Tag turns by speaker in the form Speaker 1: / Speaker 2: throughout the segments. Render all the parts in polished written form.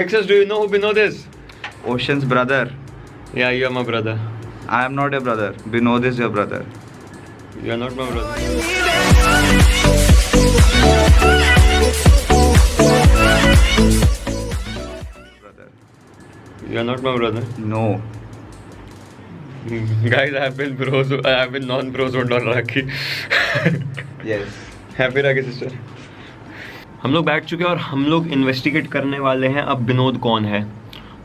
Speaker 1: Alexis, do you know who Binod is?
Speaker 2: Ocean's brother.
Speaker 1: Yeah, you are my brother.
Speaker 2: I am not your brother. Binod is your brother.
Speaker 1: You are not my brother.
Speaker 2: Brother.
Speaker 1: You are not my brother.
Speaker 2: No.
Speaker 1: Guys, I have been non-bros on Rocky.
Speaker 2: Yes.
Speaker 1: Happy Rocky sister. हम लोग बैठ चुके हैं और हम लोग investigate करने वाले हैं अब विनोद कौन है।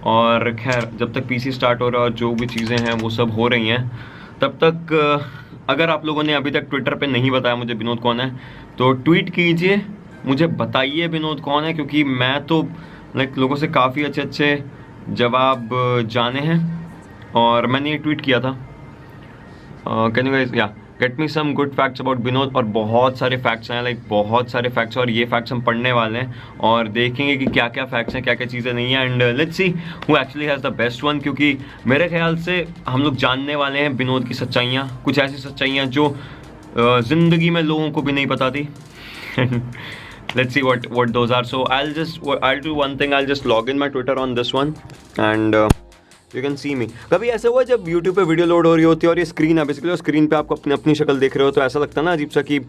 Speaker 1: और खैर जब तक पीसी स्टार्ट हो रहा है और जो भी चीज़ें हैं वो सब हो रही हैं तब तक अगर आप लोगों ने अभी तक ट्विटर पे नहीं बताया मुझे विनोद कौन है तो ट्वीट कीजिए, मुझे बताइए विनोद कौन है, क्योंकि मैं तो लोगों से काफ़ी अच्छे जवाब जाने हैं और मैंने ये ट्वीट किया था। Can you guys get me some good facts about Vinod. और बहुत सारे फैक्ट्स हैं, बहुत सारे फैक्ट्स, और ये फैक्ट्स हम पढ़ने वाले हैं और देखेंगे कि क्या क्या फैक्ट्स हैं, क्या क्या चीज़ें नहीं हैं, and let's see who actually has the best one. क्योंकि मेरे ख्याल से हम लोग जानने वाले हैं विनोद की सच्चाइयाँ, कुछ ऐसी सच्चाइयाँ जो ज़िंदगी में लोगों को भी नहीं पता थी। Let's see what those are. So I'll do one thing. I'll just log in my Twitter on this one and you can see me. कभी ऐसा हुआ जब YouTube पे वीडियो लोड हो रही होती है और ये स्क्रीन है बेसिकली, और स्क्रीन पे आपको अपनी शक्ल देख रहे हो तो ऐसा लगता है ना अजीब सा कि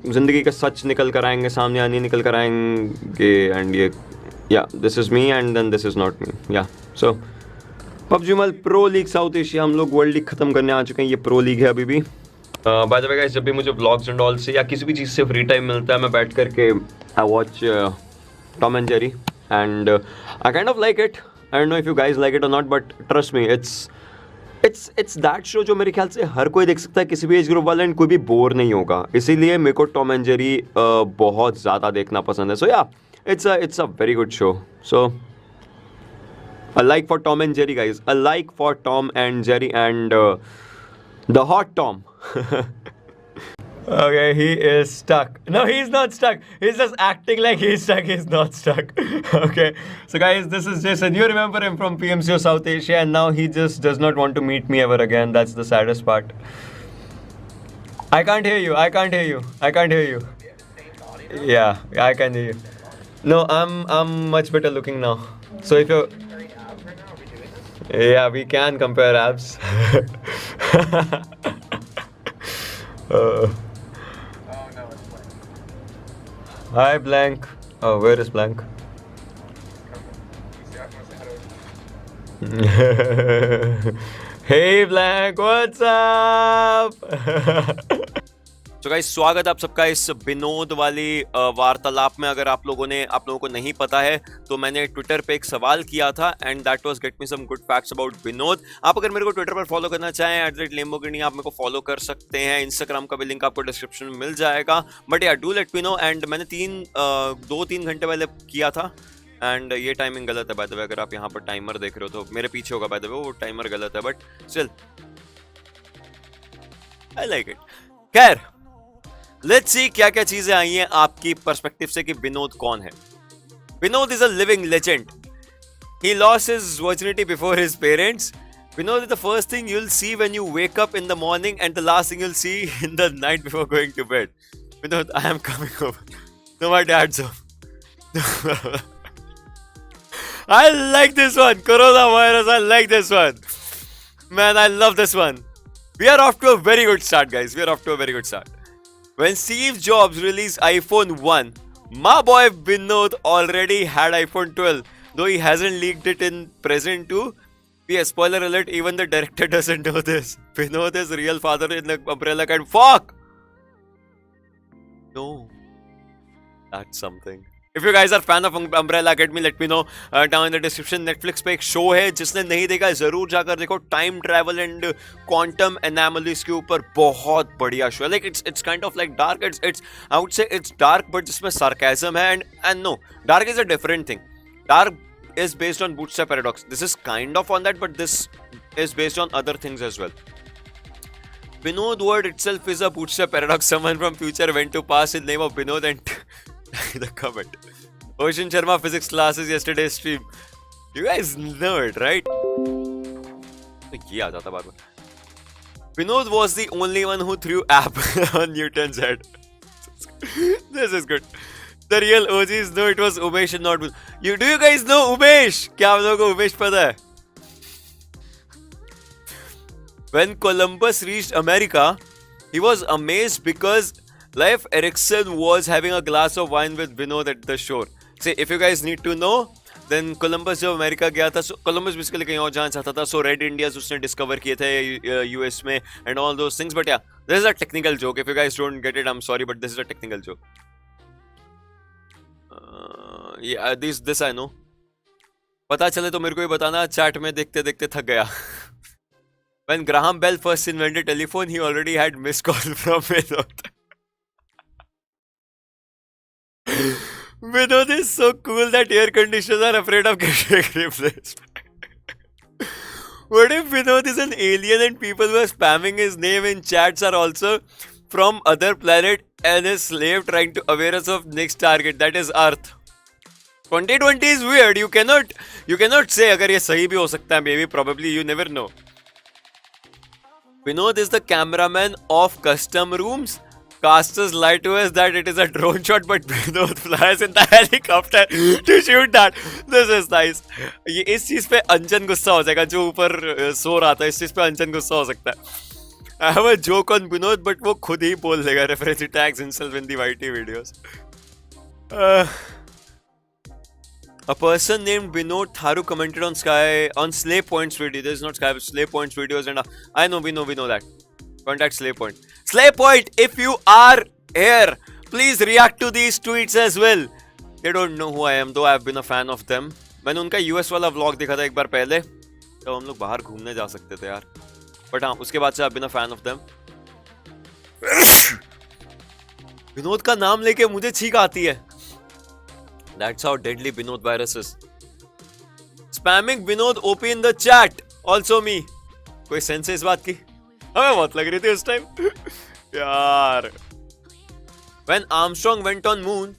Speaker 1: ज़िंदगी का सच निकल कर आएंगे सामने, आने निकल कर आएंगे, एंड ये this is me and then this is not me. So PUBG Mobile pro league south Asia, हम लोग वर्ल्ड लीग ख़त्म करने आ चुके हैं, ये प्रो लीग है अभी भी। बाय द वे गाइस, जब भी मुझे व्लॉग्स एंड ऑल से या किसी भी चीज़ से फ्री टाइम मिलता है मैं बैठ करके I watch Tom and Jerry and I kind of like it. I don't know if you guys like it or not, but trust me it's that show जो मेरे ख्याल से हर कोई देख सकता है, किसी भी एज ग्रुप वाला, एंड कोई भी बोर नहीं होगा। इसीलिए मेरे को टॉम एंड जेरी बहुत ज़्यादा देखना पसंद है। So it's a very good show. So a like for Tom and Jerry guys, a like for Tom and Jerry and the hot Tom. Okay, he is stuck. No, he's not stuck. He's just acting like he's stuck. He's not stuck. Okay, so guys, this is Jason. You remember him from PMCO South Asia, and now he just does not want to meet me ever again. That's the saddest part. I can't hear you. I can't hear you. I can't hear you. Yeah, I can hear you. No, I'm much better looking now. So if you're yeah, we can compare abs. Hi, Blank. Oh, where is Blank? Hey, Blank, what's up? तो guys, स्वागत है आप सबका इस विनोद वाली वार्तालाप में। अगर आप लोगों को नहीं पता है तो मैंने ट्विटर पे एक सवाल किया था and that was get me some good facts about Vinod. आप अगर मेरे को ट्विटर पर फॉलो करना चाहें @lembogiनी आप मेरे को फॉलो कर सकते हैं। इंस्टाग्राम का भी लिंक आपको डिस्क्रिप्शन में मिल जाएगा। बट या do let me know. And मैंने 2-3 घंटे पहले किया था एंड ये टाइमिंग गलत है बाय द वे। अगर आप यहाँ पर टाइमर देख रहे हो तो मेरे पीछे होगा बाय द वे, वो टाइमर गलत है, but still I like it. खैर लेट्स सी क्या क्या चीजें आई हैं आपकी पर्सपेक्टिव से कि विनोद कौन है। Vinod is a living legend. He lost his virginity before his parents. Vinod is the first thing you'll see when you wake up in the morning and the last thing you'll see in the night before going to bed. Vinod, I am coming over. No, my dad's home. I like this one. Coronavirus, I like this one. Man, I love this one. We are off to a very good start, guys. We are off to a very good start. When Steve Jobs released iPhone 1, my boy Vinod already had iPhone 12, though he hasn't leaked it in present too. P.S. Spoiler alert, even the director doesn't know this. Vinod is real father in the Umbrella Academy. Fuck! No. That's something. If you guys are fan of Umbrella Academy, let me know down in the description. Netflix पे एक show है, जिसने नहीं देखा जरूर जाकर देखो। Time travel and quantum anomalies के ऊपर बहुत बढ़िया शो है। Like it's kind of like dark. It's I would say it's dark, but जिसमें सार्केज्म है and no, dark is a different thing. Dark is based on bootstrap paradox. This is kind of on that, but this is based on other things as well. Vinod word itself is a bootstrap paradox. Someone from future went to pass in name of Vinod and the comment. Ocean Sharma physics classes yesterday's stream. You guys know it, right? ये आ जाता बार बार। Vinod was the only one who threw app on Newton's head. This is good.
Speaker 3: The real OGs know it was Umesh and not you. Do you guys know Umesh? क्या आप लोगों को उमेश पता है? When Columbus reached America, he was amazed because Leif Erikson was having a glass of wine with Vinod at the shore. Say, if you guys need to know, then Columbus जब America गया था, so Columbus basically कहीं और जाना चाहता था, so Red Indias उसने discover किए थे US में and all those things. But yeah, this is a technical joke. If you guys don't get it, I'm sorry, but this is a technical joke. Yeah, this I know. पता चले तो मेरे को ही बताना. Chat में देखते देखते थक गया. When Graham Bell first invented telephone, he already had missed call from Vinod. Vinod is so cool that air conditioners are afraid of getting replaced. What if Vinod is an alien and people who are spamming his name in chats are also from other planet and a slave trying to aware us of next target, that is Earth? 2020 is weird. You cannot say अगर ये सही भी हो सकता है. Maybe, probably, you never know. Vinod is the cameraman of custom rooms. Casters lie to us that it is a drone shot, but Vinod flies in the helicopter to shoot that. This is nice. ये इस चीज पे अंजन गुस्सा हो जाएगा जो ऊपर सो रहा था. इस चीज पे अंजन गुस्सा हो सकता है. I have a joke on Vinod, but वो खुद ही बोल देगा. Reference he tags himself in the YT videos. A person named Vinod Tharu commented on Slay Point's video. This is not Sky, Slay Point's videos, and I know we know that. Contact Slay Point. Slay Point, if you are here, please react to these tweets as well. They don't know who I am, though I have been a fan of them. मैंने उनका US वाला vlog देखा था एक बार पहले. तो हम लोग बाहर घूमने जा सकते थे यार. But हाँ, उसके बाद से I've been a fan of them. Vinod का नाम लेके मुझे छींक आती है. That's how deadly Vinod virus is. Spamming Vinod OP in the chat. Also me. कोई सेंस है इस बात की? हमें बहुत लग रही थी उस टाइम. यार. When Armstrong went on moon,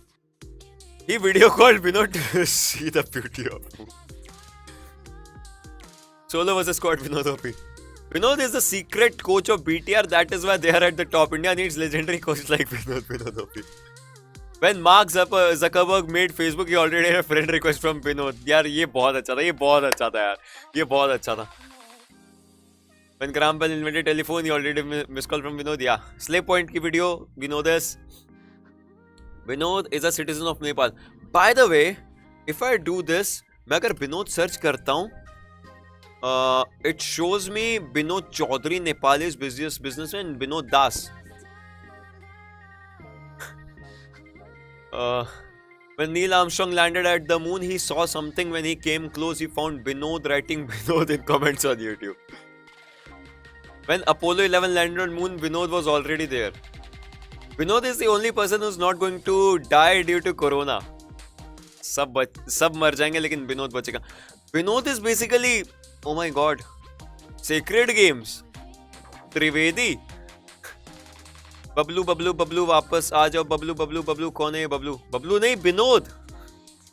Speaker 3: he video called Vinod to see the beauty of moon. Solo versus squad Vinod OP. Vinod is the secret coach of BTR. That is why they are at the top. India needs legendary coaches like Vinod OP. When Mark Zuckerberg made Facebook, he already had a friend request from Vinod. यार ये बहुत अच्छा था. ये बहुत अच्छा था यार. ये बहुत अच्छा था. When Graham Bell invented telephone, he already missed call from Vinod. Yeah. Slay Point की video. We know this. Vinod is a citizen of Nepal. By the way, if I do this, मैं अगर Vinod search करता हूँ, it shows me Vinod Chaudhary, Nepalese businessman, Vinod Das. When Neil Armstrong landed at the moon, he saw something. When he came close, he found Vinod writing Vinod in comments on YouTube. When Apollo 11 landed on moon, Vinod was already there. Vinod is the only person who's not going to die due to corona. सब मर जाएंगे लेकिन Vinod बचेगा. Vinod is basically, oh my god, Sacred Games, Trivedi. Bablu Bablu Bablu वापस आ जाओ. बबलू बबलू बबलू कौन है ये बबलू? बबलू नहीं, Vinod.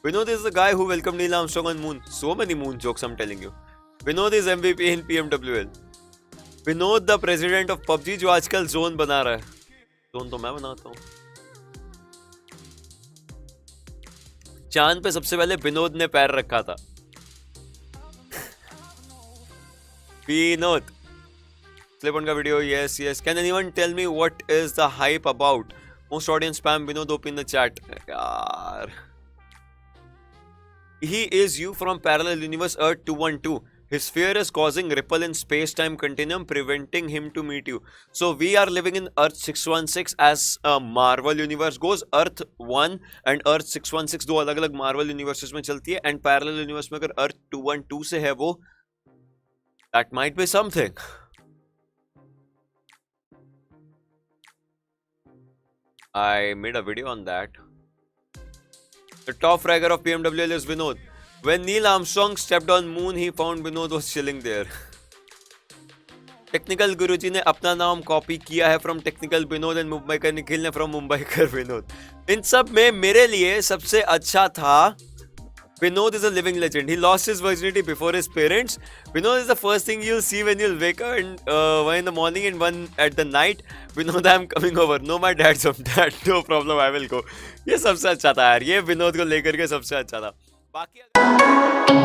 Speaker 3: Vinod is the guy who welcomed Neil Armstrong on moon. So many moon jokes, I'm telling you. Vinod is MVP in PMWL. Vinod the president of PUBG जो आजकल zone बना रहा है. जोन तो मैं बनाता हूँ. चांद पे सबसे पहले विनोद ने पैर रखा था. विनोद. Slip on का video, yes. Can anyone tell me what is the hype about? Most audience spam Vinod OP in the chat. यार. He is you from parallel universe Earth 212. His fear is causing ripple in space-time continuum, preventing him to meet you. So we are living in Earth 616 as a Marvel universe goes. Earth 1 and Earth 616 दो अलग-अलग Marvel universes में चलती है. And parallel universe में अगर Earth 212 से है वो, that might be something. I made a video on that. The top fragger of PMWL is Vinod. When Neil Armstrong stepped on moon, he found Vinod was chilling there. Technical Guruji ने अपना नाम copy किया है from Technical Vinod and Mumbaikar Nikhil ने from Mumbaikar Vinod. इन सब में मेरे लिए सबसे अच्छा था Vinod is a living legend. He lost his virginity before his parents. Vinod is the first thing you'll see when you'll wake up, and one in the morning and one at the night. Vinod, I'm coming over. No, my dad's of that. No problem, I will go. ये सबसे अच्छा था यार. ये विनोद को लेकर के सबसे अच्छा था. बाकी